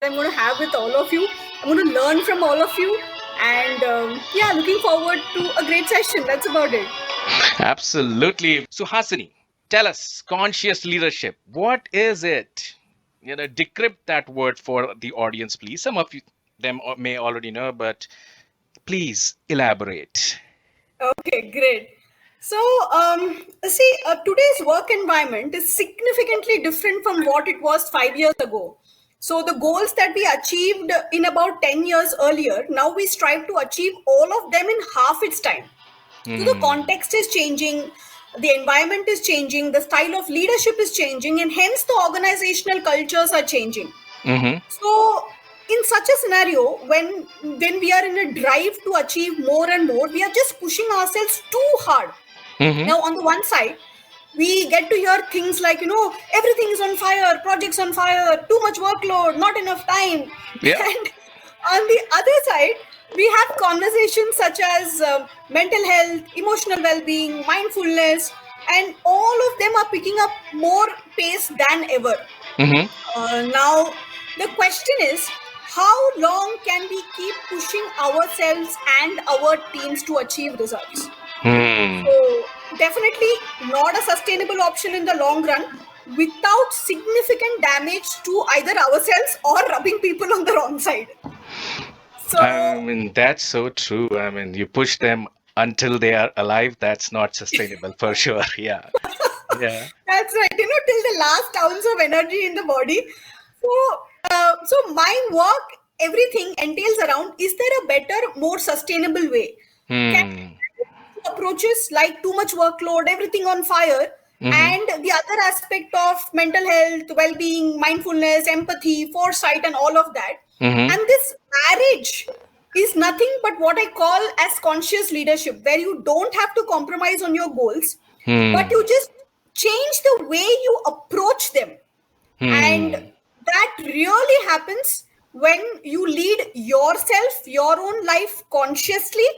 I'm going to have with all of you. I'm going to learn from all of you. And yeah, looking forward to a great session. That's about it. Absolutely. Suhasini, tell us conscious leadership. What is it? Decrypt that word for the audience, please. Some of them may already know, but please elaborate. Okay, great. So, today's work environment is significantly different from what it was 5 years ago. So, the goals that we achieved in about 10 years earlier, now we strive to achieve all of them in half its time. So, the context is changing, the environment is changing, the style of leadership is changing, and hence the organizational cultures are changing. Mm-hmm. So, in such a scenario, when we are in a drive to achieve more and more, we are just pushing ourselves too hard. Mm-hmm. Now, on the one side, we get to hear things like, everything is on fire, projects on fire, too much workload, not enough time. Yeah. And on the other side, we have conversations such as mental health, emotional well-being, mindfulness, and all of them are picking up more pace than ever. Mm-hmm. Now, the question is, how long can we keep pushing ourselves and our teams to achieve results? So, definitely not a sustainable option in the long run without significant damage to either ourselves or rubbing people on the wrong side. So, I mean, that's so true. I mean, you push them until they are alive. That's not sustainable for sure. Yeah. Yeah. that's right, till the last ounce of energy in the body. So my work, everything entails around, is there a better, more sustainable way? Can Hmm. approaches like too much workload, everything on fire, Mm-hmm. and the other aspect of mental health, well-being, mindfulness, empathy, foresight, and all of that. Mm-hmm. And this marriage is nothing but what I call as conscious leadership, where you don't have to compromise on your goals, but you just change the way you approach them. And Hmm. that really happens when you lead yourself, your own life consciously,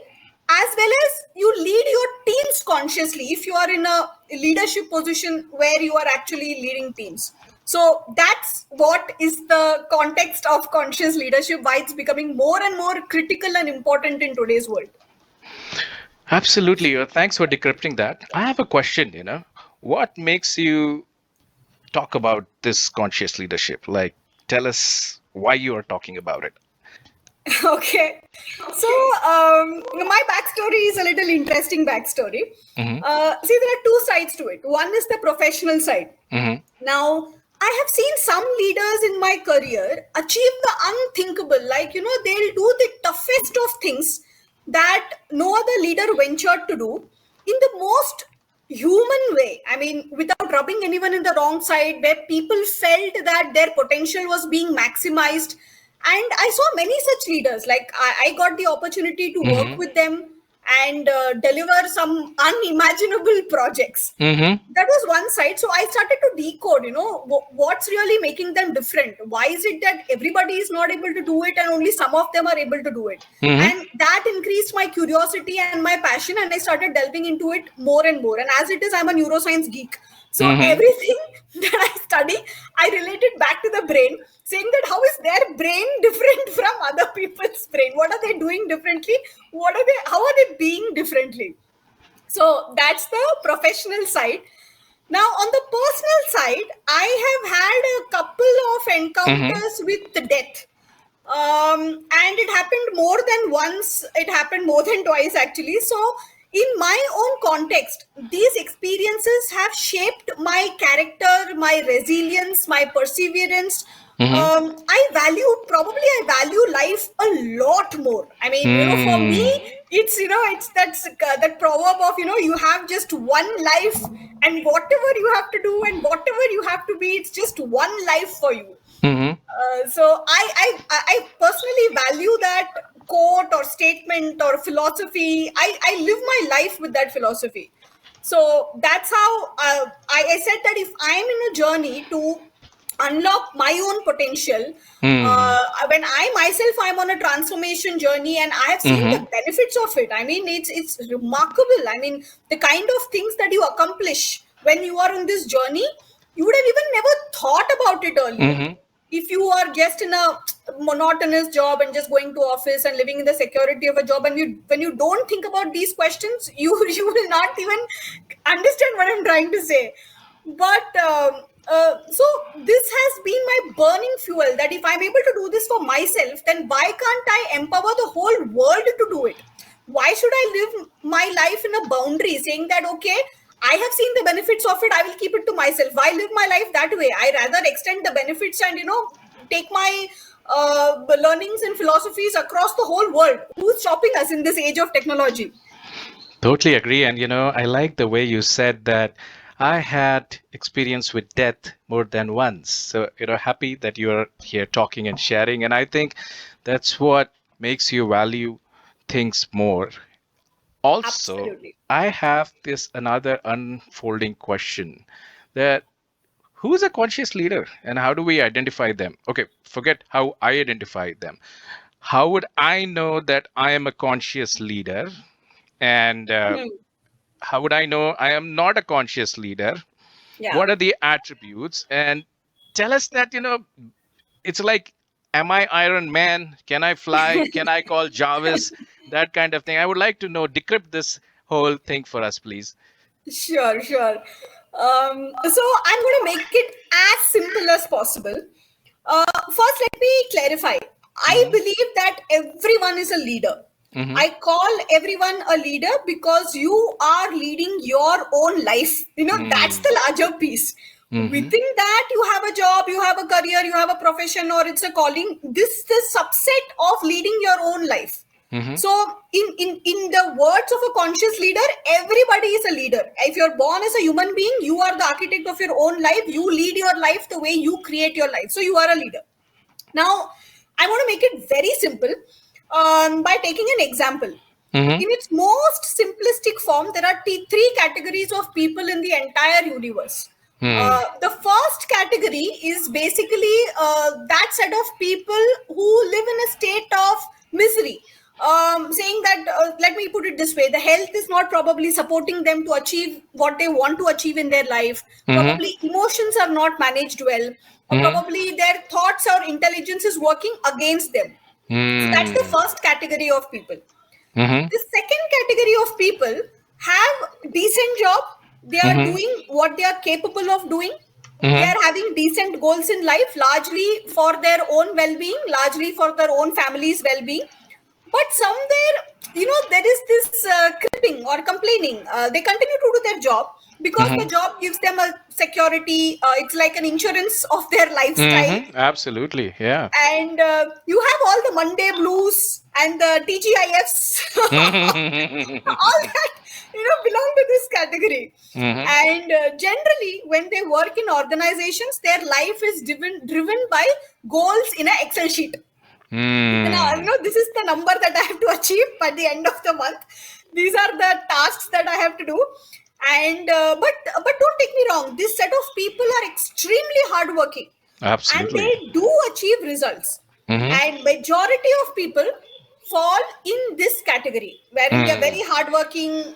as well as you lead your teams consciously if you are in a leadership position where you are actually leading teams. So that's what is the context of conscious leadership, why it's becoming more and more critical and important in today's world. Absolutely. Thanks for decrypting that. I have a question, what makes you talk about this conscious leadership? Like, tell us why you are talking about it. Okay. So, my backstory is a little interesting backstory. Mm-hmm. See, there are two sides to it. One is the professional side. Mm-hmm. Now, I have seen some leaders in my career achieve the unthinkable. Like, they'll do the toughest of things that no other leader ventured to do in the most human way. I mean, without rubbing anyone in the wrong side, where people felt that their potential was being maximized. And I saw many such leaders. Like, I got the opportunity to work Mm-hmm. with them and deliver some unimaginable projects. Mm-hmm. That was one side. So I started to decode, what's really making them different. Why is it that everybody is not able to do it and only some of them are able to do it? Mm-hmm. And that increased my curiosity and my passion, and I started delving into it more and more. And as it is, I'm a neuroscience geek. So Mm-hmm. everything that I study, I relate it back to the brain, saying that how is their brain different from other people's brain? What are they doing differently? How are they being differently? So that's the professional side. Now, on the personal side, I have had a couple of Mm-hmm. encounters with death. And it happened more than once, it happened more than twice, actually. So, in my own context, these experiences have shaped my character, my resilience, my perseverance. I value life a lot more. I mean, for me, Mm-hmm. it's that proverb of, you have just one life, and whatever you have to do and whatever you have to be, it's just one life for you. Mm-hmm. So I personally value that quote or statement or philosophy. I live my life with that philosophy. So that's how I said that if I'm in a journey to unlock my own potential, when I'm on a transformation journey, and I have seen the Mm-hmm. benefits of it. I mean, it's remarkable. I mean, the kind of things that you accomplish when you are on this journey, you would have even never thought about it earlier. Mm-hmm. if you are just in a monotonous job and just going to office and living in the security of a job, and when you don't think about these questions, you you will not even understand what I'm trying to say. But so this has been my burning fuel, that if I'm able to do this for myself, then why can't I empower the whole world to do it? Why should I live my life in a boundary saying that, okay, I have seen the benefits of it, I will keep it to myself? Why live my life that way? I rather extend the benefits and, take my learnings and philosophies across the whole world. Who's stopping us in this age of technology? Totally agree. And, I like the way you said that I had experience with death more than once. So, happy that you're here talking and sharing. And I think that's what makes you value things more. Also, Absolutely. I have this another unfolding question that who's a conscious leader and how do we identify them? Okay, forget how I identify them. How would I know that I am a conscious leader? And Hmm. how would I know I am not a conscious leader? Yeah. What are the attributes? And tell us that, it's like, am I Iron Man? Can I fly? Can I call Jarvis? That kind of thing. I would like to know, decrypt this whole thing for us, please. Sure, sure. So I'm going to make it as simple as possible. First, let me clarify. I Mm-hmm. believe that everyone is a leader. Mm-hmm. I call everyone a leader because you are leading your own life. That's the larger piece. Mm-hmm. Within that, you have a job, you have a career, you have a profession, or it's a calling. This is the subset of leading your own life. Mm-hmm. So, in the words of a conscious leader, everybody is a leader. If you're born as a human being, you are the architect of your own life. You lead your life the way you create your life. So, you are a leader. Now, I want to make it very simple by taking an example. Mm-hmm. In its most simplistic form, there are three categories of people in the entire universe. Mm-hmm. The first category is basically that set of people who live in a state of misery. Saying that, let me put it this way, the health is not probably supporting them to achieve what they want to achieve in their life. Mm-hmm. Probably emotions are not managed well, or Mm-hmm. probably their thoughts or intelligence is working against them. So that's the Mm-hmm. first category of people. Mm-hmm. The second category of people have decent job. They are Mm-hmm. doing what they are capable of doing. They Mm-hmm. are having decent goals in life, largely for their own well-being, largely for their own family's well-being. But somewhere, there is this cripping or complaining. They continue to do their job because the Mm-hmm. job gives them a security. It's like an insurance of their lifestyle. Mm-hmm. Absolutely. Yeah. And you have all the Monday blues and the TGIFs, all Mm-hmm. that belong to this category. Mm-hmm. And generally, when they work in organizations, their life is driven by goals in an Excel sheet. Mm. This is the number that I have to achieve by the end of the month. These are the tasks that I have to do. And but don't take me wrong, this set of people are extremely hardworking, and Absolutely. they do achieve results. Mm-hmm. And majority of people fall in this category, wherein they are Mm. very hardworking,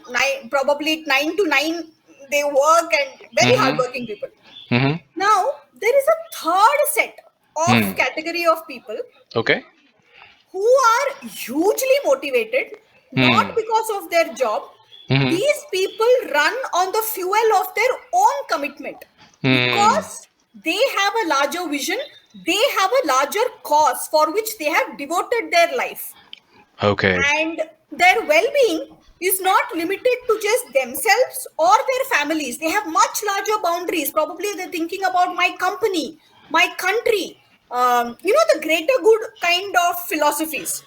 probably 9 to 9 they work, and very Mm-hmm. hardworking people. Mm-hmm. Now there is a third set of Mm. category of people Okay. who are hugely motivated, not Mm. because of their job. Mm-hmm. These people run on the fuel of their own commitment Mm. because they have a larger vision, they have a larger cause for which they have devoted their life. Okay. And their well-being is not limited to just themselves or their families. They have much larger boundaries. Probably they're thinking about my company, my country, the greater good kind of philosophies.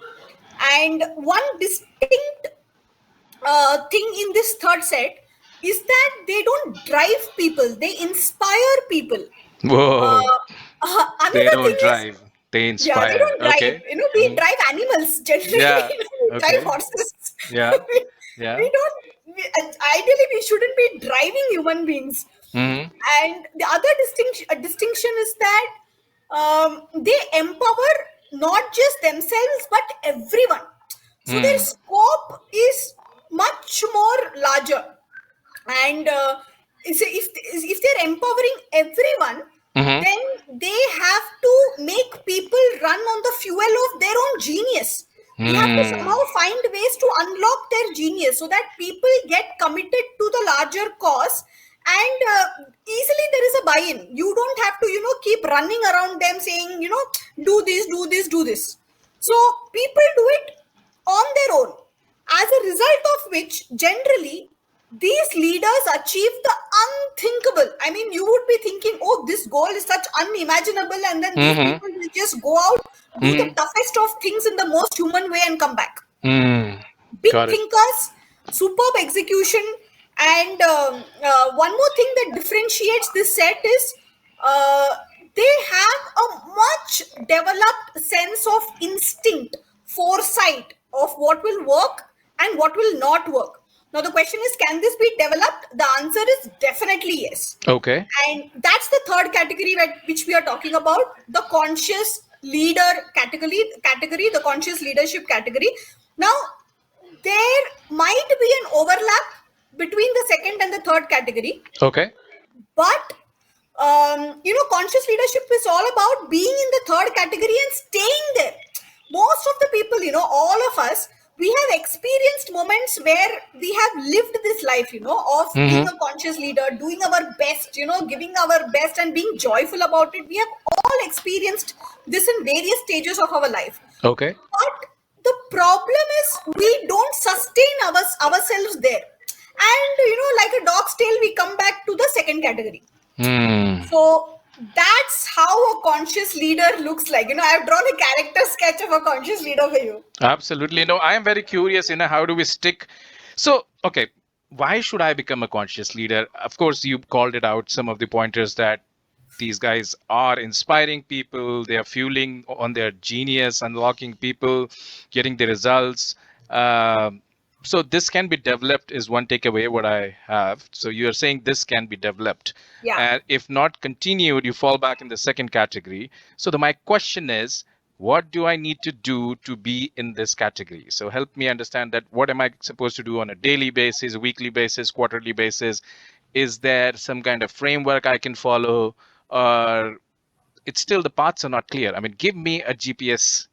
And one distinct thing in this third set is that they don't drive people, they inspire people. Whoa. uh, They Another thing don't is, drive. They yeah, they inspire. don't drive. Okay. We Mm. drive animals generally. Yeah. We drive Okay. horses. Yeah. we, Yeah. we don't. Ideally, we shouldn't be driving human beings. Mm-hmm. And the other distinction is that they empower not just themselves but everyone. So their Mm. scope is much more larger. And so if they're empowering everyone, then they have to make people run on the fuel of their own genius. We have to somehow find ways to unlock their genius so that people get committed to the larger cause, and easily there is a buy-in. You don't have to, keep running around them saying, do this, do this, do this. So people do it on their own, as a result of which generally these leaders achieve the unthinkable. I mean, you would be thinking, oh, this goal is such unimaginable, and then these people will just go out, do the toughest of things in the most human way and come back. Big Got it. thinkers, superb execution, and one more thing that differentiates this set is they have a much developed sense of instinct, foresight of what will work and what will not work. Now, the question is, can this be developed? The answer is definitely yes. Okay. And that's the third category which we are talking about, the conscious leader category, the conscious leadership category. Now, there might be an overlap between the second and the third category. Okay. But, conscious leadership is all about being in the third category and staying there. Most of the people, all of us, we have experienced moments where we have lived this life, of being a conscious leader, doing our best, giving our best and being joyful about it. We have all experienced this in various stages of our life. Okay. But the problem is we don't sustain ourselves there. And, like a dog's tail, we come back to the second category. So that's how a conscious leader looks like. I've drawn a character sketch of a conscious leader for you. Absolutely. No, I am very curious, how do we stick? So, okay, why should I become a conscious leader? Of course, you called it out, some of the pointers that these guys are inspiring people. They are fueling on their genius, unlocking people, getting the results. So this can be developed is one takeaway what I have. So you are saying this can be developed. Yeah. And if not continued, you fall back in the second category. So my question is, what do I need to do to be in this category? So help me understand that. What am I supposed to do on a daily basis, weekly basis, quarterly basis? Is there some kind of framework I can follow, or it's still the paths are not clear? I mean, give me a GPS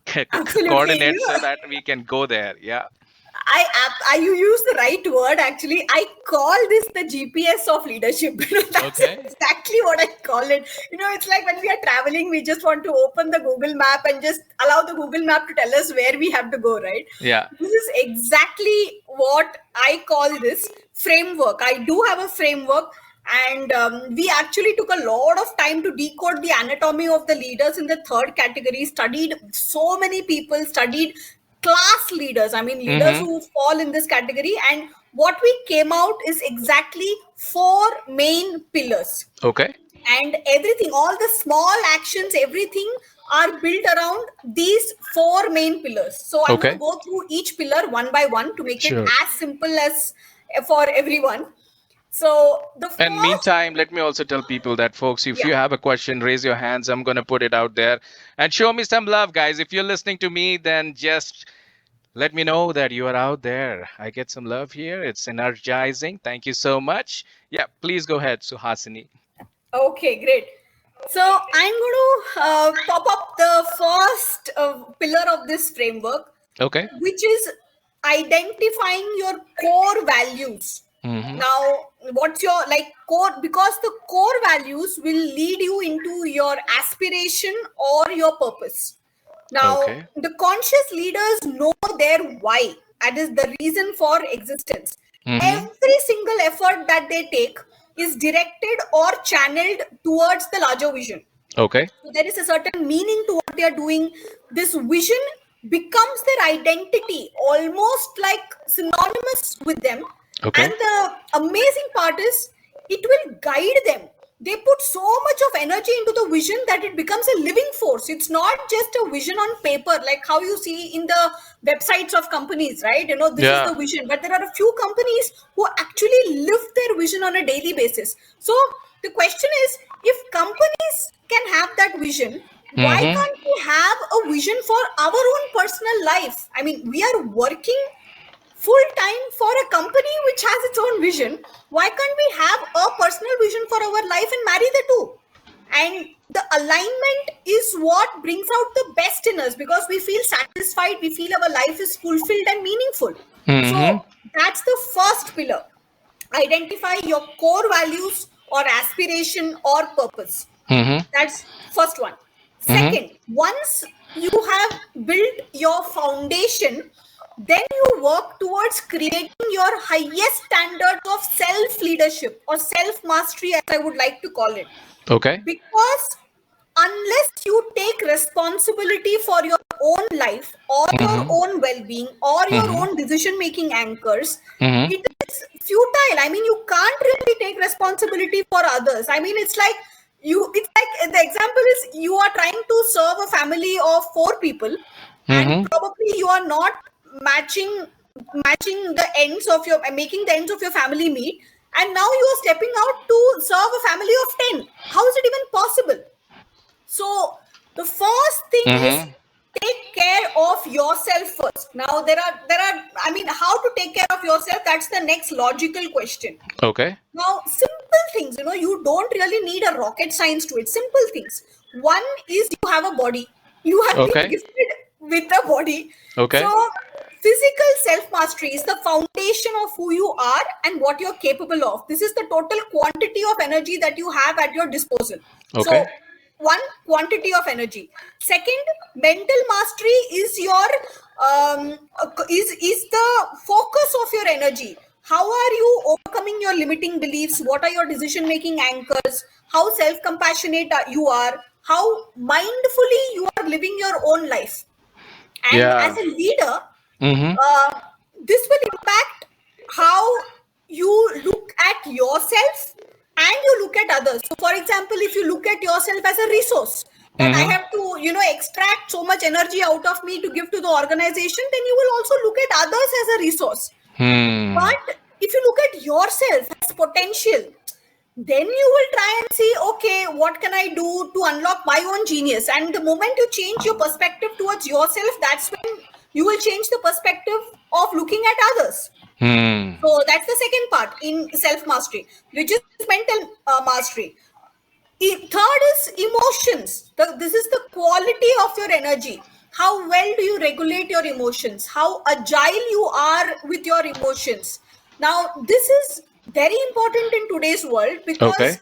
coordinate so that we can go there. Yeah. You use the right word. Actually, I call this the GPS of leadership. That's exactly what I call it. It's like when we are traveling, we just want to open the Google map and just allow the Google map to tell us where we have to go, right? Yeah. This is exactly what I call this framework. I do have a framework, and we actually took a lot of time to decode the anatomy of the leaders in the third category, studied so many people, studied class leaders, leaders who fall in this category, and what we came out is exactly 4 main pillars. Okay. And everything, all the small actions, everything are built around these 4 main pillars. So I'm going to go through each pillar one by one to make it as simple as for everyone. So and meantime, let me also tell people that, folks, if you have a question, raise your hands. I'm going to put it out there and show me some love, guys. If you're listening to me, then just let me know that you are out there. I get some love here. It's energizing. Thank you so much. Yeah, please go ahead, Suhasini. Okay, great. So I'm going to pop up the first pillar of this framework, which is identifying your core values. Now, what's your core? Because the core values will lead you into your aspiration or your purpose. Now, the conscious leaders know their why. That is the reason for existence. Every single effort that they take is directed or channeled towards the larger vision. Okay. So there is a certain meaning to what they are doing. This vision becomes their identity, almost like synonymous with them. Okay. And the amazing part is it will guide them. They put so much of energy into the vision that it becomes a living force. It's not just a vision on paper, like how you see in the websites of companies, right? This is the vision. But there are a few companies who actually live their vision on a daily basis. So the question is, if companies can have that vision, why can't we have a vision for our own personal life? We are working full time for a company which has its own vision. Why can't we have a personal vision for our life and marry the two? And the alignment is what brings out the best in us, because we feel satisfied, we feel our life is fulfilled and meaningful. Mm-hmm. So that's the first pillar. Identify your core values or aspiration or purpose. Mm-hmm. That's first one. Mm-hmm. Second, once you have built your foundation, then you work towards creating your highest standards of self leadership or self mastery, as I would like to call it. Okay. Because unless you take responsibility for your own life or your Mm-hmm. own well-being or your Mm-hmm. own decision-making anchors, Mm-hmm. it is futile. I mean, you can't really take responsibility for others. I mean, it's like the example is you are trying to serve a family of 4 people, and Mm-hmm. probably you are not matching the ends of your making the ends of your family meet, and now you are stepping out to serve a family of 10. How is it even possible? So the first thing is, Mm-hmm. take care of yourself first. Now there are I mean, how to take care of yourself, that's the next logical question. Okay. Now, simple things, you don't really need a rocket science to it. Simple things. One is, you have a body. You have been Okay. gifted with a body. Okay. So, physical self mastery is the foundation of who you are and what you're capable of. This is the total quantity of energy that you have at your disposal. Okay. So, one, quantity of energy. Second, mental mastery is your is the focus of your energy. How are you overcoming your limiting beliefs? What are your decision making anchors? How self compassionate you are? How mindfully you are living your own life? And Yeah. as a leader, Mm-hmm. this will impact how you look at yourself and you look at others. So, for example, if you look at yourself as a resource, that I Mm-hmm. have to, extract so much energy out of me to give to the organization, then you will also look at others as a resource. Hmm. But if you look at yourself as potential, then you will try and see, okay, what can I do to unlock my own genius? And the moment you change your perspective towards yourself, that's when you will change the perspective of looking at others. Hmm. So that's the second part in self mastery, which is mental mastery. Third is emotions. This is the quality of your energy. How well do you regulate your emotions? How agile you are with your emotions? Now, this is very important in today's world, because Okay.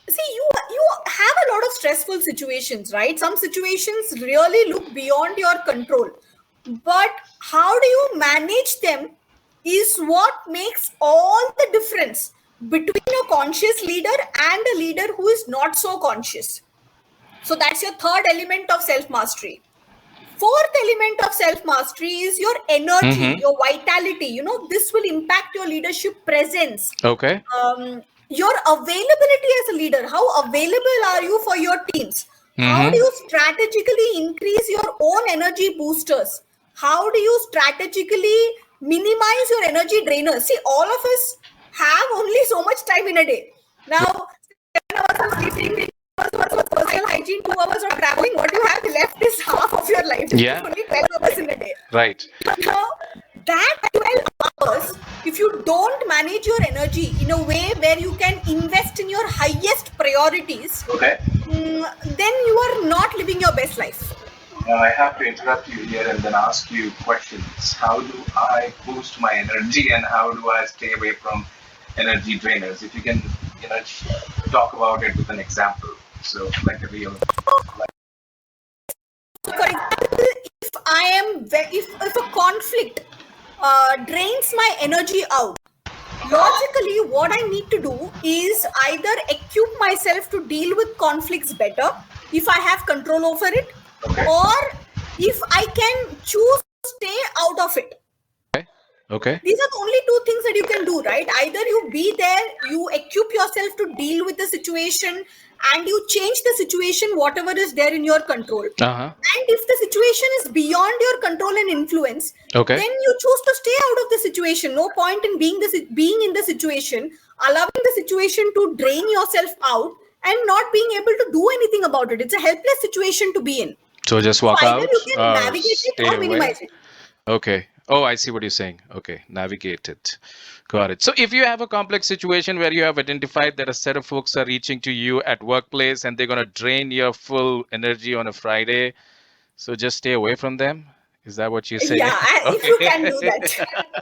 see, you have a lot of stressful situations, right? Some situations really look beyond your control, but how do you manage them is what makes all the difference between a conscious leader and a leader who is not so conscious. So that's your third element of self mastery. Fourth element of self mastery is your energy, Mm-hmm. your vitality. This will impact your leadership presence, Okay. your availability as a leader. How available are you for your teams? How do Mm-hmm. you strategically increase your own energy boosters? How do you strategically minimize your energy drainers? See, all of us have only so much time in a day. Now, 7 hours of sleeping, 2 hours of personal hygiene, 2 hours of traveling. What you have left is half of your life. It's Yeah. only 12 hours in a day. Right. Now, that 12 hours, if you don't manage your energy in a way where you can invest in your highest priorities, Okay. then you are not living your best life. I have to interrupt you here and then ask you questions. How do I boost my energy and how do I stay away from energy drainers? If you can, talk about it with an example. So, like a real. So, for example, if if a conflict drains my energy out, logically, what I need to do is either equip myself to deal with conflicts better if I have control over it, Okay. or if I can choose to stay out of it. Okay. These are the only two things that you can do, right? Either you be there, you equip yourself to deal with the situation, and you change the situation, whatever is there in your control. Uh huh. And if the situation is beyond your control and influence, Okay. then you choose to stay out of the situation. No point in being in the situation, allowing the situation to drain yourself out and not being able to do anything about it. It's a helpless situation to be in. So just So walk either you out can or navigate it stay or away. minimize it. Okay. Oh, I see what you're saying. Okay, navigate it. Got it. So if you have a complex situation where you have identified that a set of folks are reaching to you at workplace and they're going to drain your full energy on a Friday, so just stay away from them. Is that what you're saying? Yeah, if Okay. you can do that.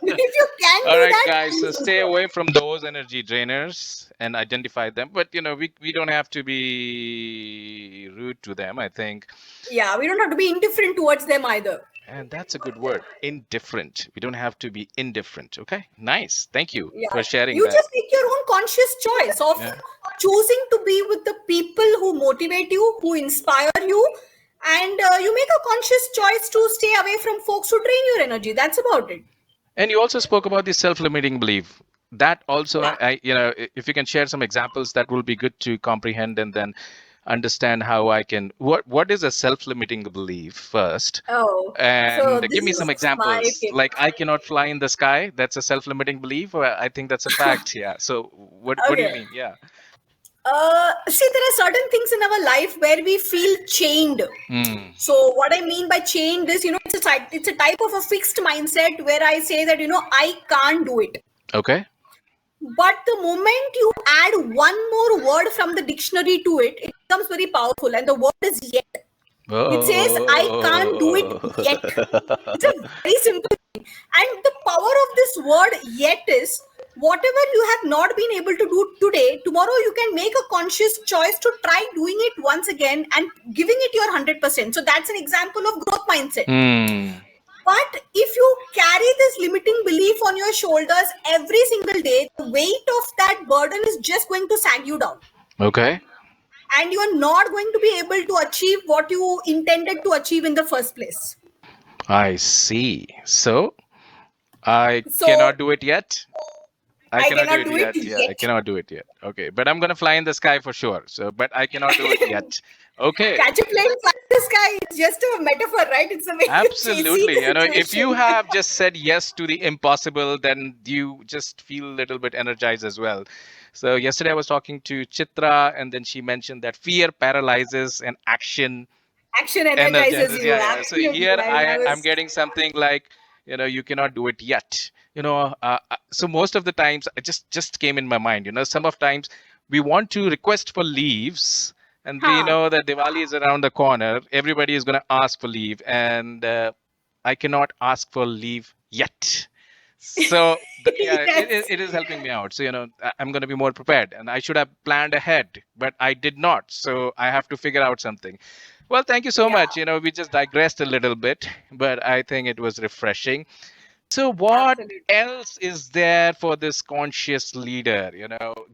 If you can All do right, that, guys. So please do stay so. away from those energy drainers and identify them. But we don't have to be rude to them, I think. Yeah, we don't have to be indifferent towards them either. And that's a good word. Indifferent. We don't have to be indifferent. Okay. Nice. Thank you Yeah, for sharing you that. just make your own conscious choice of Yeah. choosing to be with the people who motivate you, who inspire you, and you make a conscious choice to stay away from folks who drain your energy. That's about it. And you also spoke about the self-limiting belief. That also, Yeah. if you can share some examples, that will be good to comprehend and then understand how I can. What is a self-limiting belief first? Oh, so And this give me some is my examples. favorite. Like I cannot fly in the sky. That's a self-limiting belief, or I think that's a fact. Yeah. So what do you Okay. mean? Yeah. See, there are certain things in our life where we feel chained. Hmm. So what I mean by chained is, it's a type of a fixed mindset where I say that, I can't do it. Okay. But the moment you add one more word from the dictionary to it, it becomes very powerful. And the word is yet. It says, I can't do it yet. It's a very simple thing. And the power of this word yet is whatever you have not been able to do today, tomorrow you can make a conscious choice to try doing it once again and giving it your 100%. So that's an example of growth mindset. Hmm. But if you carry this limiting belief on your shoulders every single day, the weight of that burden is just going to sag you down. Okay. And you are not going to be able to achieve what you intended to achieve in the first place. I see. So I So cannot do it yet. I I cannot do cannot it do it yet. Yeah, I yet. cannot do it yet. Okay, but I'm gonna fly in the sky for sure. So, but I cannot do it yet. Okay, Catch a plane, fly in the sky. It's just a metaphor, right? It's a way to see absolutely. the If you situation. have just said yes to the impossible, then you just feel a little bit energized as well. So yesterday I was talking to Chitra, and then she mentioned that fear paralyzes and action Action energizes energizes. you. Yeah, yeah. So Absolutely. here I I'm was. getting something like, you cannot do it yet. So most of the times it just came in my mind. Some of times we want to request for leaves, and we Huh. know that Diwali is around the corner. Everybody is going to ask for leave, and I cannot ask for leave yet. So yeah, Yes. it is helping me out. So I'm going to be more prepared, and I should have planned ahead, but I did not. So I have to figure out something. Well, thank you so Yeah. much. We just digressed a little bit, but I think it was refreshing. So, what Absolutely. else is there for this conscious leader?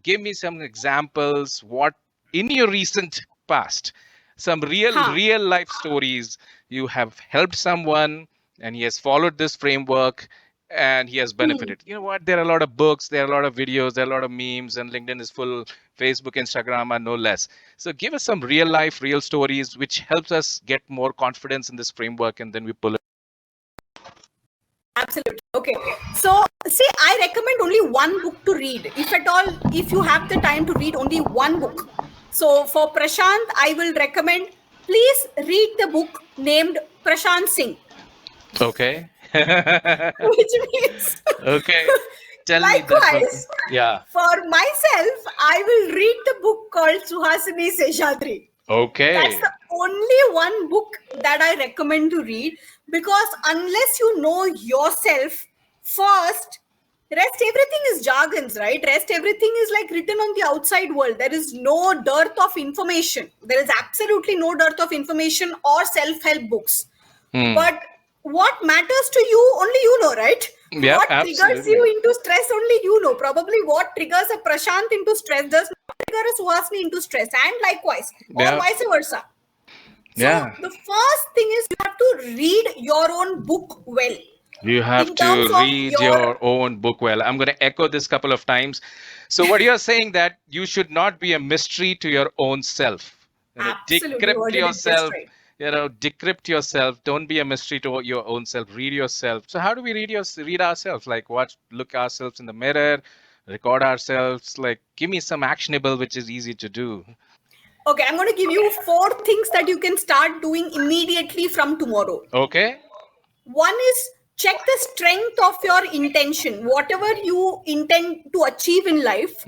Give me some examples. What in your recent past, some Huh. real life stories you have helped someone and he has followed this framework and he has Hmm. benefited. You know what? There are a lot of books, there are a lot of videos, there are a lot of memes, and LinkedIn is full, Facebook, Instagram are no less. So, give us some real life, real stories which helps us get more confidence in this framework and then we pull it. Absolutely. Okay. So, see, I recommend only one book to read. If at all, if you have the time to read only one book. So, for Prashant, I will recommend please read the book named Prashant Singh, Okay. which means Okay. Tell me that book. likewise, Yeah. for myself, I will read the book called Suhasini Seshadri. That's Okay. the only one book that I recommend to read, because unless you know yourself first, rest everything is jargons, right? Rest everything is like written on the outside world. There is no dearth of information. There is absolutely no dearth of information or self-help books. Hmm. But what matters to you, only you know, right? Yep, What triggers you absolutely. into stress, only you know. Probably what triggers a Prashant into stress does not trigger a Suhasini into stress, and likewise, or Yeah. vice versa. So, Yeah. the first thing is you have to read your own book well You have in terms to of read your. your own book well. I'm going to echo this couple of times. So, what you're saying that you should not be a mystery to your own self. Absolutely Decrypt worded it just yourself. right. Decrypt yourself. Don't be a mystery to your own self. Read yourself. So, how do we read ourselves? Like, look ourselves in the mirror, record ourselves. Like, give me some actionable, which is easy to do. Okay, I'm going to give you 4 things that you can start doing immediately from tomorrow. Okay. One is check the strength of your intention. Whatever you intend to achieve in life,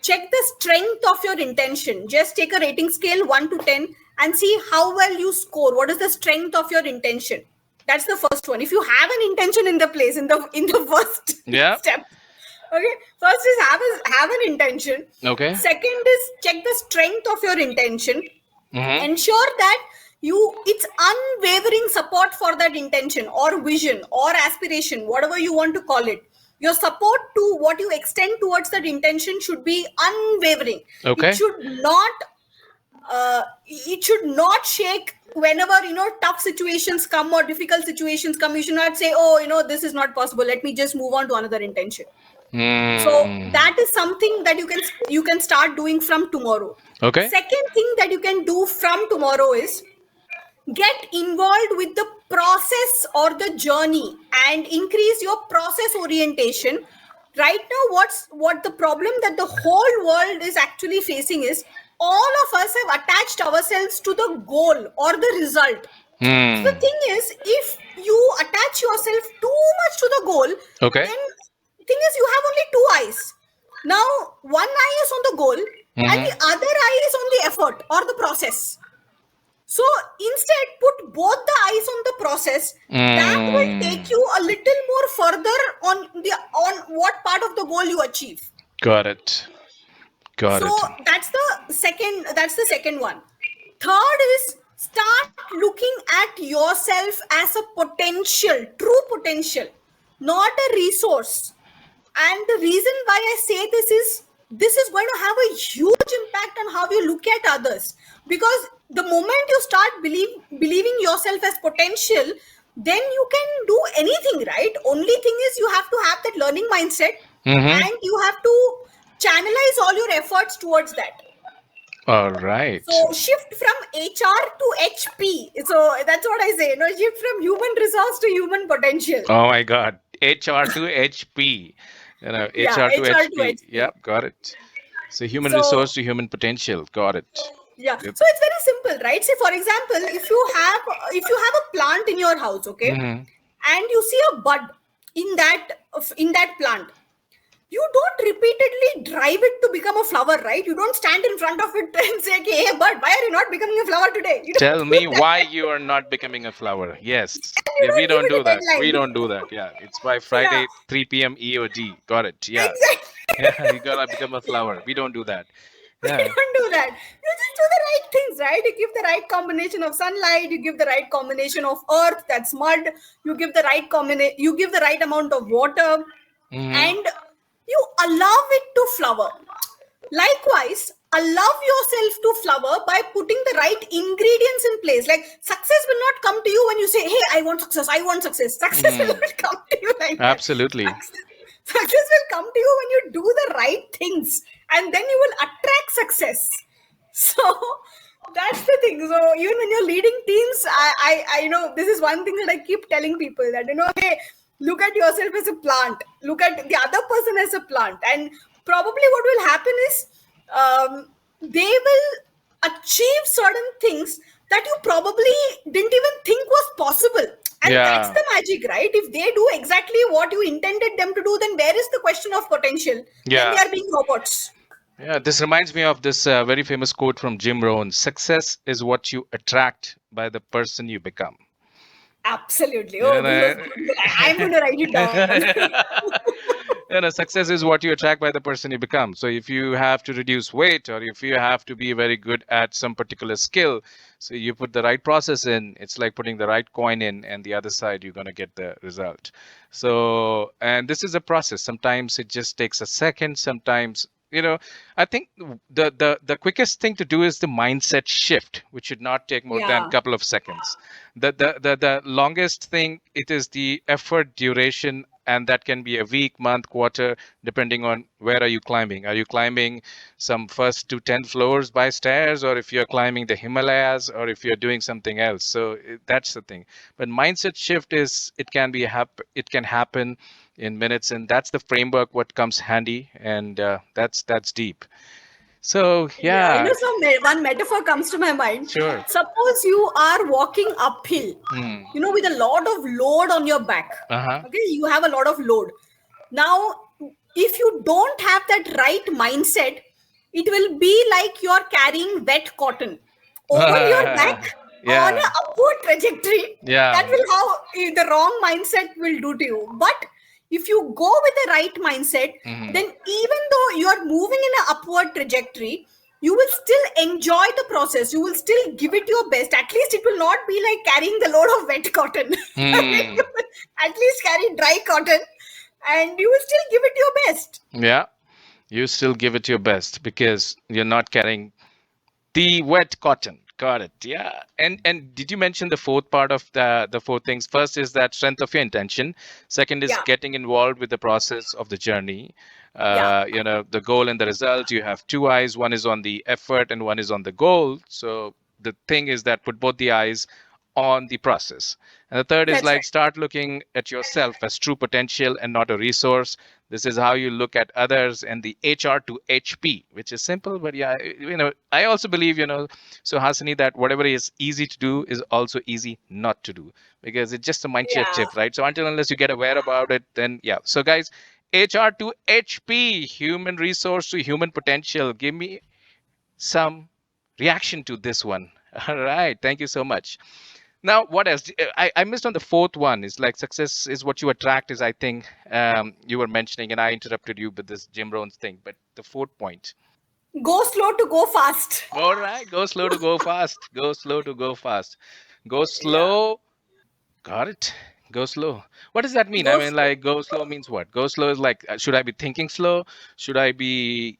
check the strength of your intention. Just take a rating scale 1 to 10 and see how well you score. What is the strength of your intention? That's the first one. If you have an intention in the place, in the first Yeah. step. Okay. First is have an intention. Okay. Second is check the strength of your intention. Mm-hmm. Ensure that it's unwavering support for that intention or vision or aspiration, whatever you want to call it. Your support to what you extend towards that intention should be unwavering. Okay. It should not shake whenever tough situations come or difficult situations come. You should not say, oh, this is not possible, let me just move on to another intention. So that is something that you can start doing from tomorrow. Okay. Second thing that you can do from tomorrow is get involved with the process or the journey and increase your process orientation. Right now, what the problem that the whole world is actually facing is all of us have attached ourselves to the goal or the result. So the thing is, if you attach yourself too much to the goal, Okay. then the thing is you have only two eyes. Now, one eye is on the goal and the other eye is on the effort or the process. So instead, put both the eyes on the process. That will take you a little more further on what part of the goal you achieve. Got it. So that's the second one. Third is start looking at yourself as a potential, true potential, not a resource. And the reason why I say this is going to have a huge impact on how you look at others. Because the moment you start believing yourself as potential, then you can do anything, right? Only thing is you have to have that learning mindset and you have to channelize all your efforts towards that. All right. So shift from HR to HP. So that's what I say. Shift from human resource to human potential. Oh my God. HR to HP. HR to HP. Yep, got it. So human resource to human potential. Got it. Yeah. So it's very simple, right? Say for example, if you have a plant in your house, okay, and you see a bud in that plant, you don't repeatedly drive it to become a flower, right? You don't stand in front of it and say, hey, bud, why are you not becoming a flower today? Tell me why you are not becoming a flower. Yes. Yeah, we don't do that. We don't do that. Yeah. It's by Friday, 3 p.m. EOD. Got it. Yeah. Exactly. Yeah, you gotta become a flower. We don't do that. Yeah. You don't do that. You just do the right things, right? You give the right combination of sunlight. You give the right combination of earth, that's mud. You give the right amount of water, and you allow it to flower. Likewise, allow yourself to flower by putting the right ingredients in place. Like success will not come to you when you say, "Hey, I want success. I want success." Success will not come to you like that. Absolutely. Success will come to you when you do the right things, and then you will attract success. So that's the thing. So even when you're leading teams, I know this is one thing that I keep telling people that, hey, look at yourself as a plant. Look at the other person as a plant. And probably what will happen is they will achieve certain things that you probably didn't even think was possible. And that's the magic, right? If they do exactly what you intended them to do, then where is the question of potential? Yeah. Then they are being robots. Yeah, this reminds me of this very famous quote from 𝗔𝗯cie. Success is what you attract by the person you become. Absolutely. Oh, this was good. I'm going to write it down. Success is what you attract by the person you become. So if you have to reduce weight, or if you have to be very good at some particular skill, so you put the right process in, it's like putting the right coin in, and the other side you're going to get the result. So, and this is a process. Sometimes it just takes a second. Sometimes, I think the quickest thing to do is the mindset shift, which should not take more than a couple of seconds. The longest thing, it is the effort duration, and that can be a week, month, quarter, depending on where are you climbing. Are you climbing some first to 10 floors by stairs, or if you're climbing the Himalayas, or if you're doing something else? So that's the thing. But mindset shift it can happen in minutes, and that's the framework what comes handy, and that's deep. So Yeah, yeah, one metaphor comes to my mind. sure. Suppose you are walking uphill, Hmm. with a lot of load on your back. Uh-huh. Okay, you have a lot of load. Now, if you don't have that right mindset, it will be like you're carrying wet cotton over your back on Yeah. an upward trajectory. That Yeah. will how the wrong mindset will do to you. But if you go with the right mindset, Mhm. then even though you are moving in an upward trajectory, you will still enjoy the process. You will still give it your best. At least it will not be like carrying the load of wet cotton. Hmm. You will at least carry dry cotton, and you will still give it your best. Yeah. You still give it your best because you're not carrying the wet cotton. Got it. Yeah. And did you mention the fourth part of the four things? First is that strength of your intention. Second is Yeah, getting involved with the process of the journey. yeah, The goal and the result. You have two eyes. One is on the effort and one is on the goal. So the thing is that put both the eyes on the process. And the third is that's like right. start looking at yourself as true potential and not a resource. This is how you look at others, and the HR to HP, which is simple, but yeah, I also believe, so Hasini, that whatever is easy to do is also easy not to do because it's just a mind Yeah, shift, right? So until unless you get aware about it, then yeah. So guys, HR to HP, human resource to human potential. Give me some reaction to this one. All right, thank you so much. Now, what else? I missed on the fourth one. Is like success is what you attract. Is I think you were mentioning, and I interrupted you with this Jim Rohn's thing. But the fourth point. go slow to go fast. All right, go slow to go fast. Go slow to go fast. Go Yeah, slow. Got it. Go slow. What does that mean? I go mean, slow. like, go slow means what? Go slow is like, should I be thinking slow? Should I be?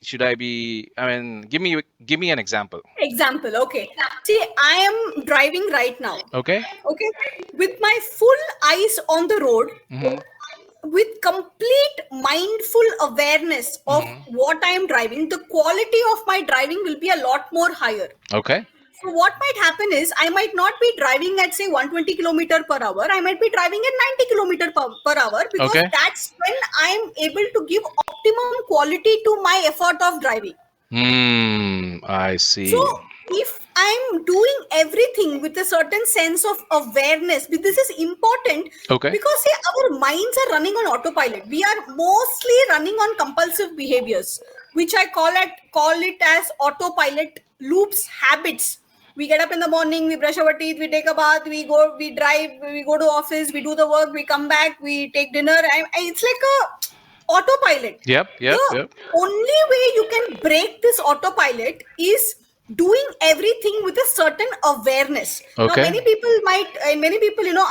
I mean, give me an example. Example, okay. See, I am driving right now. Okay. Okay, with my full eyes on the road, Mm-hmm. with complete mindful awareness of Mm-hmm. what I am driving, the quality of my driving will be a lot more higher. Okay. So what might happen is I might not be driving at say 120 kilometer per hour. I might be driving at 90 kilometer per hour, because Okay. that's when I'm able to give optimum quality to my effort of driving. I So see. if I'm doing everything with a certain sense of awareness, this is important, Okay. because see, our minds are running on autopilot. We are mostly running on compulsive behaviors, which I call it as autopilot loops, habits. We get up in the morning, we brush our teeth, we take a bath, we go, we drive, we go to office, we do the work, we come back, we take dinner. It's like a autopilot. Yep. Yep. The Yep. only way you can break this autopilot is doing everything with a certain awareness. Now, Okay. many people,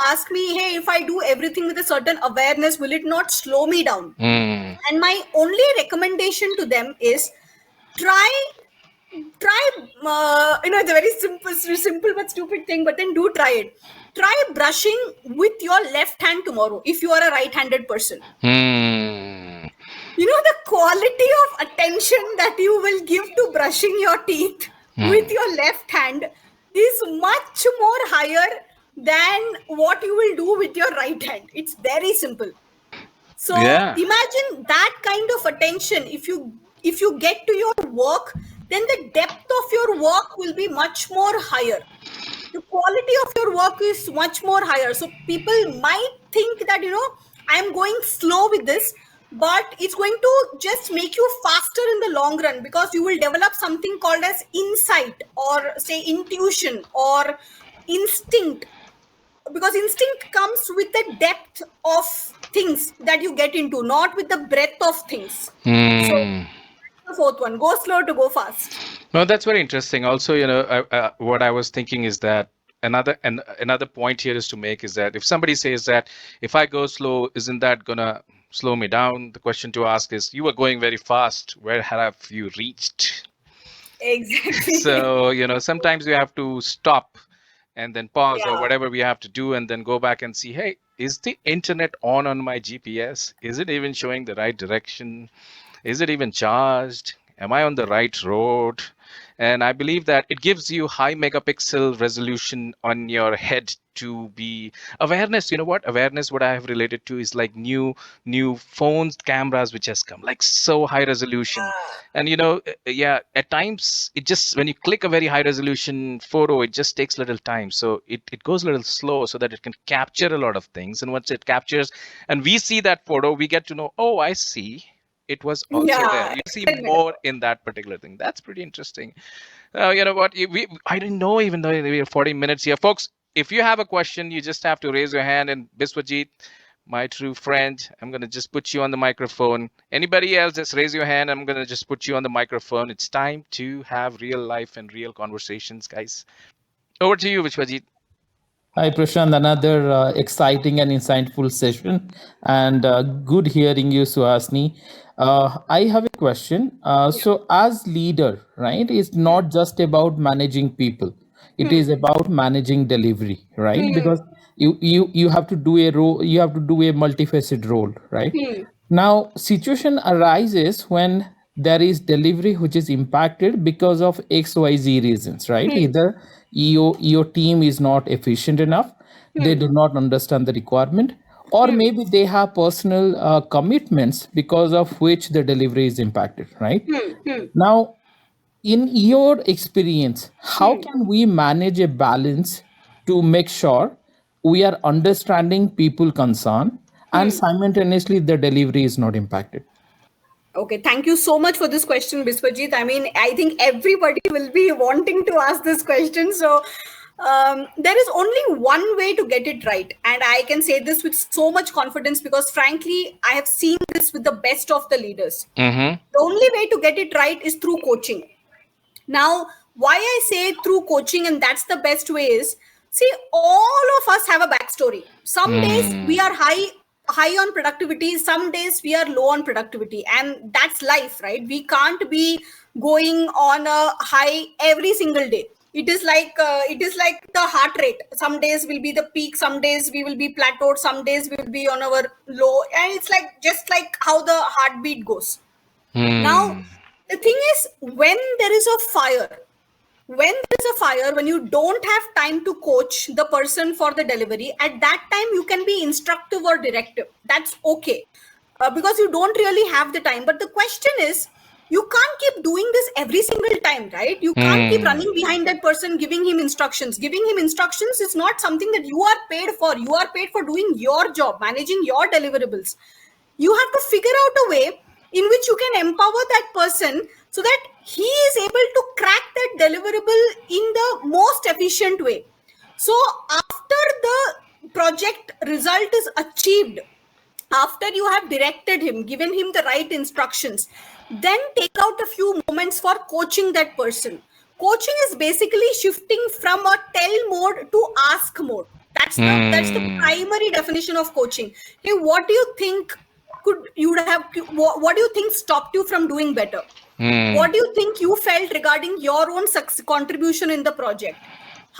ask me, hey, if I do everything with a certain awareness, will it not slow me down? Hmm. And my only recommendation to them is try it's a very simple but stupid thing, but then do try it. Try brushing with your left hand tomorrow if you are a right-handed person. Hmm. The quality of attention that you will give to brushing your teeth with Hmm. your left hand is much more higher than what you will do with your right hand. It's very simple. So Yeah. imagine that kind of attention. If you get to your work, then the depth of your work will be much more higher. The quality of your work is much more higher. So people might think that I'm going slow with this, but it's going to just make you faster in the long run, because you will develop something called as insight, or say intuition, or instinct, because instinct comes with the depth of things that you get into, not with the breadth of things. So Hmm. the fourth one, go slow to go fast. No, that's very interesting. Also, what I was thinking is that another point here is to make is that if somebody says that if I go slow, isn't that gonna slow me down? The question to ask is, you were going very fast. Where have you reached? Exactly. So, sometimes we have to stop and then pause or Yeah. whatever we have to do and then go back and see, hey, is the internet on my GPS? Is it even showing the right direction? Is it even charged? Am I on the right road? And I believe that it gives you high megapixel resolution on your head to be awareness. You know what awareness, what I have related to, is like new phones cameras which has come, like so high resolution. And yeah, at times it just, when you click a very high resolution photo, it just takes little time, so it goes a little slow so that it can capture a lot of things. And once it captures and we see that photo, we get to know, oh, I see, it was also there. Yeah, You see experiment. more in that particular thing. That's pretty interesting. You know what? I didn't know, even though we are 40 minutes here. Folks, if you have a question, you just have to raise your hand. And Biswajit, my true friend, I'm going to just put you on the microphone. Anybody else, just raise your hand. I'm going to just put you on the microphone. It's time to have real life and real conversations, guys. Over to you, Biswajit. Hi, Prashant. Another exciting and insightful session, and good hearing you, Suhasini. I have a question. Yeah. So, as leader, right, it's not just about managing people; it Hmm. is about managing delivery, right? Hmm. Because you have to do a role, you have to do a multifaceted role, right? Hmm. Now, situation arises when there is delivery which is impacted because of XYZ reasons, right? Hmm. Either your team is not efficient enough, they Hmm. do not understand the requirement, or Hmm. maybe they have personal commitments because of which the delivery is impacted, right? Hmm. Hmm. Now, in your experience, how Hmm. can we manage a balance to make sure we are understanding people concern and Hmm. simultaneously the delivery is not impacted? Okay, thank you so much for this question, Biswajit. I mean, I think everybody will be wanting to ask this question. So, there is only one way to get it right. And I can say this with so much confidence because, frankly, I have seen this with the best of the leaders. Mm-hmm. The only way to get it right is through coaching. Now, why I say through coaching and that's the best way is, see, all of us have a backstory. Some days we Mm. are high on productivity, some days we are low on productivity, and that's life, right? We can't be going on a high every single day. It is like the heart rate. Some days will be the peak, some days we will be plateaued, some days we will be on our low, and it's like just like how the heartbeat goes. Now, Mm. the thing is, when you don't have time to coach the person for the delivery, at that time you can be instructive or directive. That's okay, because you don't really have the time. But the question is, you can't keep doing this every single time, right? You can't keep Mm. running behind that person, giving him instructions. Giving him instructions is not something that you are paid for. You are paid for doing your job, managing your deliverables. You have to figure out a way in which you can empower that person so that he is able to crack that deliverable in the most efficient way. So after the project result is achieved, after you have directed him, given him the right instructions, then take out a few moments for coaching that person. Coaching is basically shifting from a tell mode to ask mode. That's the Mm. primary definition of coaching. Hey, what do you think could you would have what do you think stopped you from doing better? Mm. What do you think you felt regarding your own contribution in the project?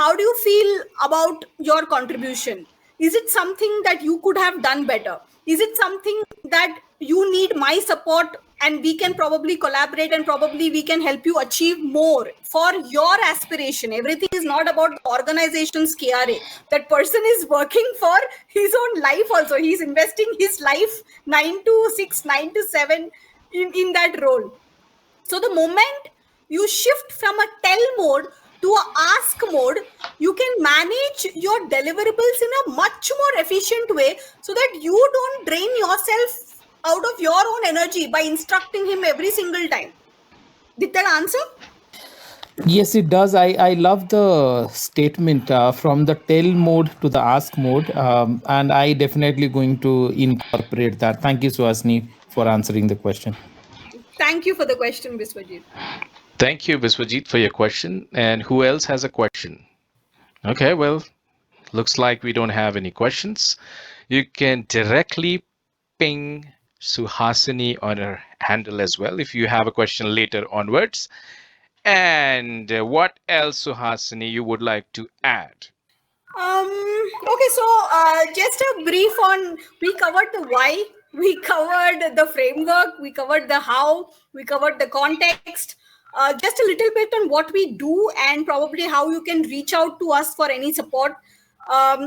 How do you feel about your contribution? Is it something that you could have done better? Is it something that you need my support and we can probably collaborate and probably we can help you achieve more for your aspiration? Everything is not about the organization's KRA. That person is working for his own life also. He's investing his life 9 to 6, 9 to 7 in that role. So the moment you shift from a tell mode to a ask mode, you can manage your deliverables in a much more efficient way so that you don't drain yourself out of your own energy by instructing him every single time. Did that answer? Yes, it does. I love the statement from the tell mode to the ask mode, and I definitely going to incorporate that. Thank you, Suhasini, for answering the question. Thank you for the question, Biswajit. Thank you, Biswajit, for your question. And who else has a question? Okay, well, looks like we don't have any questions. You can directly ping Suhasini on her handle as well if you have a question later onwards. And what else, Suhasini, you would like to add? Okay, so just a brief on, we covered the why, we covered the framework, we covered the how, we covered the context. just a little bit on what we do and probably how you can reach out to us for any support.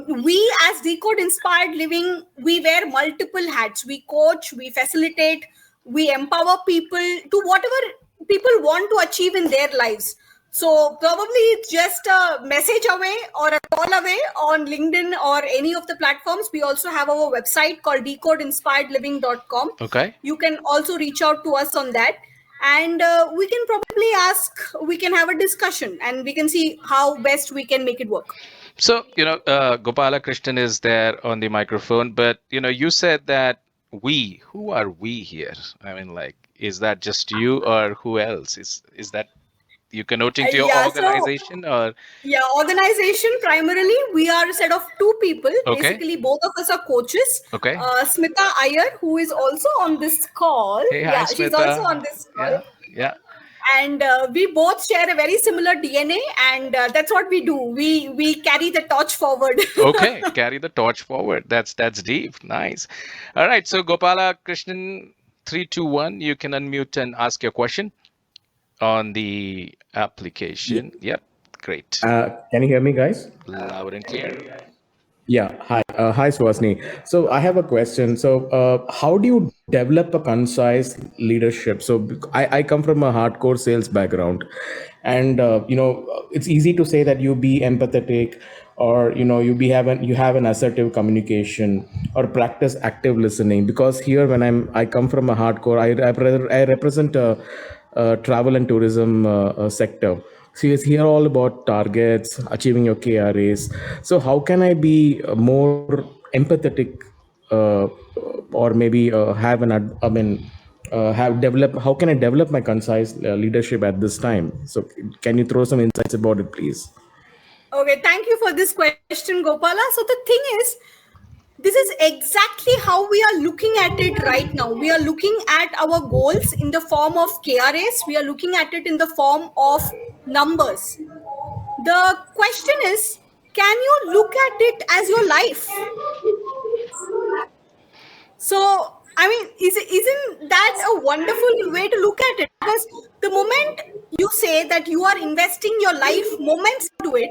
We as Decode Inspired Living, we wear multiple hats. We coach, we facilitate, we empower people to whatever people want to achieve in their lives. So probably it's just a message away or a call away on LinkedIn or any of the platforms. We also have our website called decodeinspiredliving.com. Okay. You can also reach out to us on that. And we can probably we can have a discussion and we can see how best we can make it work. So, Gopala Krishnan is there on the microphone, but, you said that who are we here? I mean, like, is that just you or who else? Is that you connoting to your organization or? Yeah, organization primarily. We are a set of two people. Okay. Basically, both of us are coaches. Okay. Smita Iyer, who is also on this call. Hey, hi, Smita. She's also on this call. Yeah. And we both share a very similar DNA, and that's what we do. We carry the torch forward. Okay, carry the torch forward. That's deep. Nice. All right. So Gopala Krishnan, 321, you can unmute and ask your question on the application. Yep. Great. Can you hear me, guys? Loud and clear. Yeah. Hi. Hi, Suhasini. So I have a question. So how do you develop a concise leadership? So I come from a hardcore sales background, and it's easy to say that you be empathetic, or you have an assertive communication, or practice active listening. Because here, when I come from a hardcore, I represent a travel and tourism sector. So it's here all about targets, achieving your KRAs. So how can I be more empathetic, or maybe have develop? How can I develop my concise leadership at this time? So can you throw some insights about it, please? Okay, thank you for this question, Gopala. So the thing is, this is exactly how we are looking at it right now. We are looking at our goals in the form of KRAs. We are looking at it in the form of numbers. The question is, can you look at it as your life? So, I mean, isn't that a wonderful way to look at it? Because the moment you say that you are investing your life moments into it,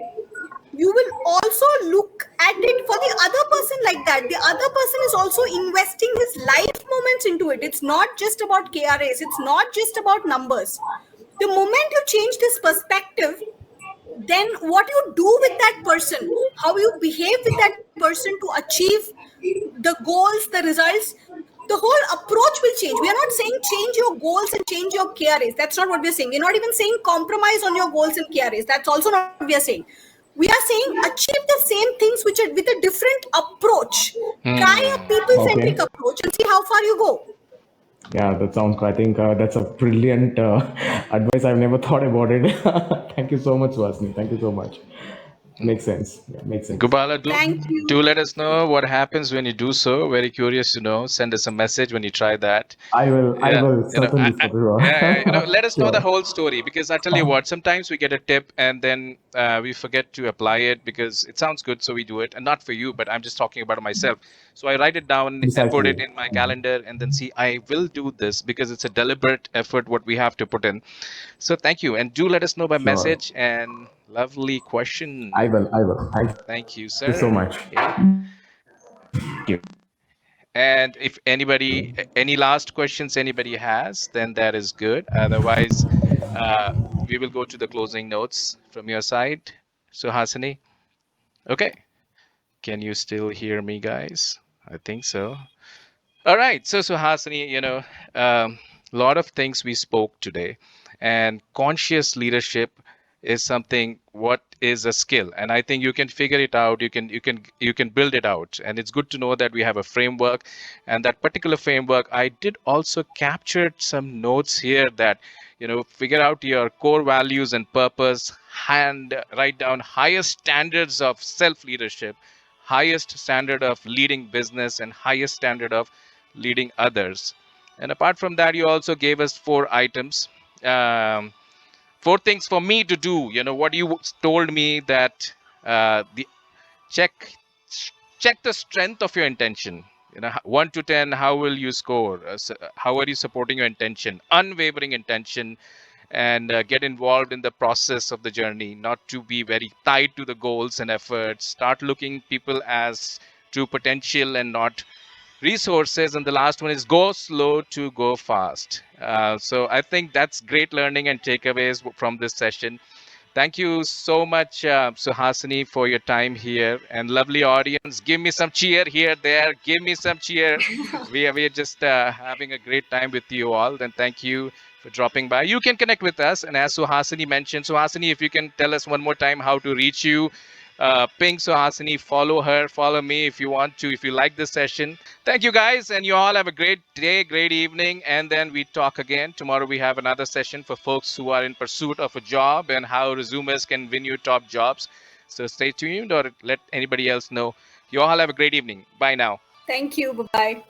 you will also look at it for the other person like that. The other person is also investing his life moments into it. It's not just about KRAs. It's not just about numbers. The moment you change this perspective, then what you do with that person, how you behave with that person to achieve the goals, the results, the whole approach will change. We are not saying change your goals and change your KRAs. That's not what we're saying. We're not even saying compromise on your goals and KRAs. That's also not what we are saying. We are saying achieve the same things with a different approach. Try a people-centric approach and see how far you go. Yeah, that sounds good. I think that's a brilliant advice. I've never thought about it. Thank you so much, Suhasini. Thank you so much. Makes sense. Yeah, makes sense. Gopala, Thank you. do let us know what happens when you do so. Very curious to know. Send us a message when you try that. I will certainly. Let us know the Sure. whole story, because I tell you what, sometimes we get a tip and then we forget to apply it because it sounds good, so we do it. And not for you, but I'm just talking about myself. So I write it down and put it in my calendar and then see, I will do this because it's a deliberate effort what we have to put in. So thank you. And do let us know by message. And lovely question. I will. Thank you, sir. Thank you so much. Yeah. Thank you. And if any last questions anybody has, then that is good. Otherwise, we will go to the closing notes from your side. Suhasini. Okay. Can you still hear me, guys? I think so. All right. So Suhasini, a lot of things we spoke today, and conscious leadership is something what is a skill, and I think you can figure it out. You can build it out, and it's good to know that we have a framework, and that particular framework. I did also capture some notes here that figure out your core values and purpose, and write down highest standards of self leadership, highest standard of leading business, and highest standard of leading others. And apart from that, you also gave us 4 items. 4 things for me to do. What you told me that the check the strength of your intention. 1 to 10, how will you score? How are you supporting your intention? Unwavering intention. and get involved in the process of the journey, not to be very tied to the goals and efforts. Start looking people as true potential and not resources. And the last one is go slow to go fast. So I think that's great learning and takeaways from this session. Thank you so much, Suhasini, for your time here. And lovely audience, give me some cheer here, there. Give me some cheer. We are just having a great time with you all. Then thank you for dropping by. You can connect with us. And as Suhasini mentioned, Suhasini, if you can tell us one more time how to reach you, ping Suhasini, follow her, follow me if you want to, if you like this session. Thank you guys, and you all have a great day, great evening, and then we talk again. Tomorrow we have another session for folks who are in pursuit of a job and how resumes can win you top jobs. So stay tuned or let anybody else know. You all have a great evening. Bye now. Thank you. Bye bye.